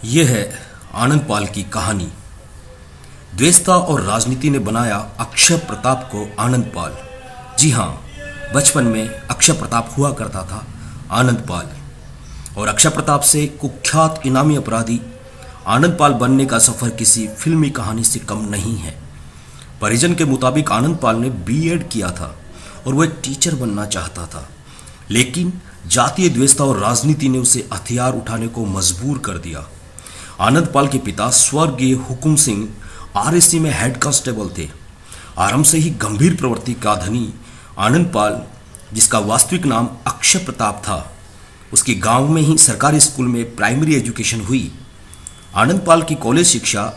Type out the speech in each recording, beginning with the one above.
यह है आनंद पाल की कहानी। द्वेषता और राजनीति ने बनाया अक्षय प्रताप को आनंद पाल। जी हाँ, बचपन में अक्षय प्रताप हुआ करता था आनंद पाल, और अक्षय प्रताप से कुख्यात इनामी अपराधी आनंद पाल बनने का सफर किसी फिल्मी कहानी से कम नहीं है। परिजन के मुताबिक आनंद पाल ने बीएड किया था और वह एक टीचर बनना चाहता था, लेकिन जातीय द्वेषता और राजनीति ने उसे हथियार उठाने को मजबूर कर दिया। आनंद पाल के पिता स्वर्गीय हुकुम सिंह आरएससी में हेड कांस्टेबल थे। आरंभ से ही गंभीर प्रवृत्ति का धनी आनंद पाल, जिसका वास्तविक नाम अक्षय प्रताप था, उसके गांव में ही सरकारी स्कूल में प्राइमरी एजुकेशन हुई। आनंद पाल की कॉलेज शिक्षा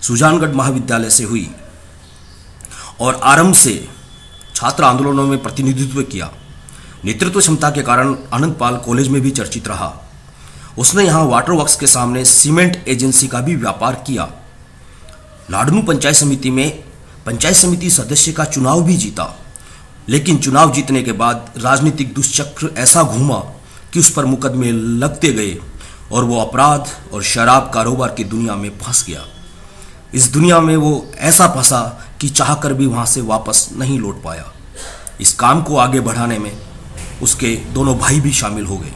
सुजानगढ़ महाविद्यालय से हुई और आरंभ से छात्र आंदोलनों में प्रतिनिधित्व किया। नेतृत्व क्षमता के कारण आनंद पाल कॉलेज में भी चर्चित रहा। उसने यहाँ वाटर वर्क्स के सामने सीमेंट एजेंसी का भी व्यापार किया। लाडनू पंचायत समिति में पंचायत समिति सदस्य का चुनाव भी जीता, लेकिन चुनाव जीतने के बाद राजनीतिक दुष्चक्र ऐसा घूमा कि उस पर मुकदमे लगते गए और वो अपराध और शराब कारोबार की दुनिया में फंस गया। इस दुनिया में वो ऐसा फंसा कि चाहकर भी वहां से वापस नहीं लौट पाया। इस काम को आगे बढ़ाने में उसके दोनों भाई भी शामिल हो गए।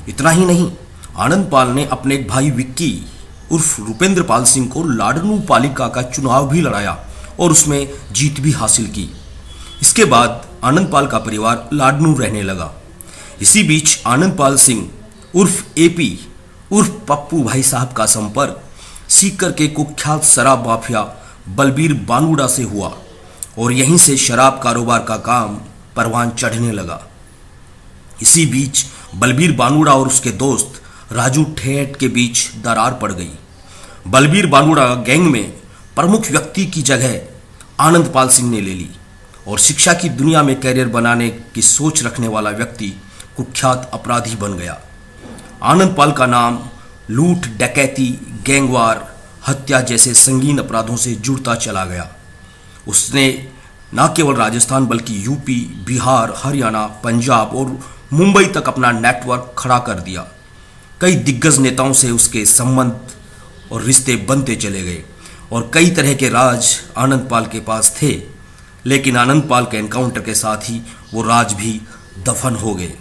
इतना ही नहीं, आनंद पाल ने अपने एक भाई विक्की उर्फ रुपेंद्र पाल सिंह को लाडनू पालिका का चुनाव भी लड़ाया और उसमें जीत भी हासिल की। इसके बाद आनंद पाल का परिवार लाडनू रहने लगा। इसी बीच आनंद पाल सिंह उर्फ एपी उर्फ पप्पू भाई साहब का संपर्क सीकर के कुख्यात शराब माफिया बलबीर बानुड़ा से हुआ और यहीं से शराब कारोबार का काम परवान चढ़ने लगा। इसी बीच बलबीर बानुड़ा और उसके दोस्त राजू ठेठ के बीच दरार पड़ गई। बलबीर बानुड़ा गैंग में प्रमुख व्यक्ति की जगह आनंद पाल सिंह ने ले ली और शिक्षा की दुनिया में कैरियर बनाने की सोच रखने वाला व्यक्ति कुख्यात अपराधी बन गया। आनंद पाल का नाम लूट, डकैती, गैंगवार, हत्या जैसे संगीन अपराधों से जुड़ता चला गया। उसने न केवल राजस्थान बल्कि यूपी, बिहार, हरियाणा, पंजाब और मुंबई तक अपना नेटवर्क खड़ा कर दिया। कई दिग्गज नेताओं से उसके संबंध और रिश्ते बनते चले गए और कई तरह के राज आनंद पाल के पास थे, लेकिन आनंद पाल के एनकाउंटर के साथ ही वो राज भी दफन हो गए।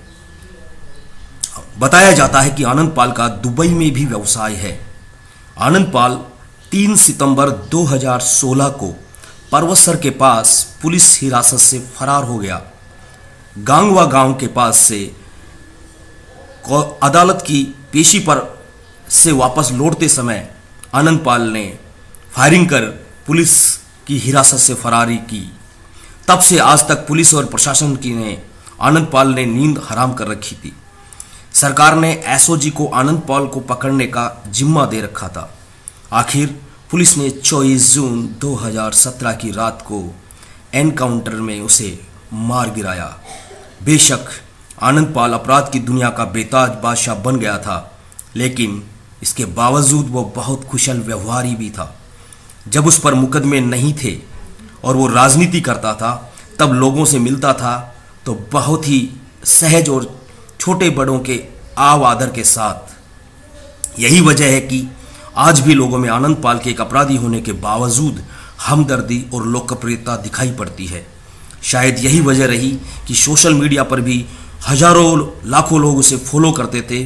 बताया जाता है कि आनंद पाल का दुबई में भी व्यवसाय है। आनंद पाल 3 सितंबर 2016 को परवसर के पास पुलिस हिरासत से फरार हो गया। गांगवा गांव के पास से अदालत की पेशी पर से वापस लौटते समय आनंद पाल ने फायरिंग कर पुलिस की हिरासत से फरारी की। तब से आज तक पुलिस और प्रशासन की ने आनंद पाल ने नींद हराम कर रखी थी। सरकार ने एसओजी को आनंद पाल को पकड़ने का जिम्मा दे रखा था। आखिर पुलिस ने 24 जून 2017 की रात को एनकाउंटर में उसे मार गिराया। बेशक आनंद पाल अपराध की दुनिया का बेताज बादशाह बन गया था, लेकिन इसके बावजूद वो बहुत कुशल व्यवहारी भी था। जब उस पर मुकदमे नहीं थे और वो राजनीति करता था, तब लोगों से मिलता था तो बहुत ही सहज और छोटे बड़ों के आव आदर के साथ। यही वजह है कि आज भी लोगों में आनंद पाल के एक अपराधी होने के बावजूद हमदर्दी और लोकप्रियता दिखाई पड़ती है। शायद यही वजह रही कि सोशल मीडिया पर भी हजारों लाखों लोग उसे फॉलो करते थे,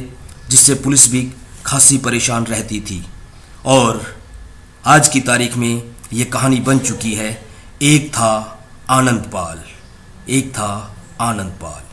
जिससे पुलिस भी खासी परेशान रहती थी। और आज की तारीख में ये कहानी बन चुकी है, एक था आनंद पाल, एक था आनंद पाल।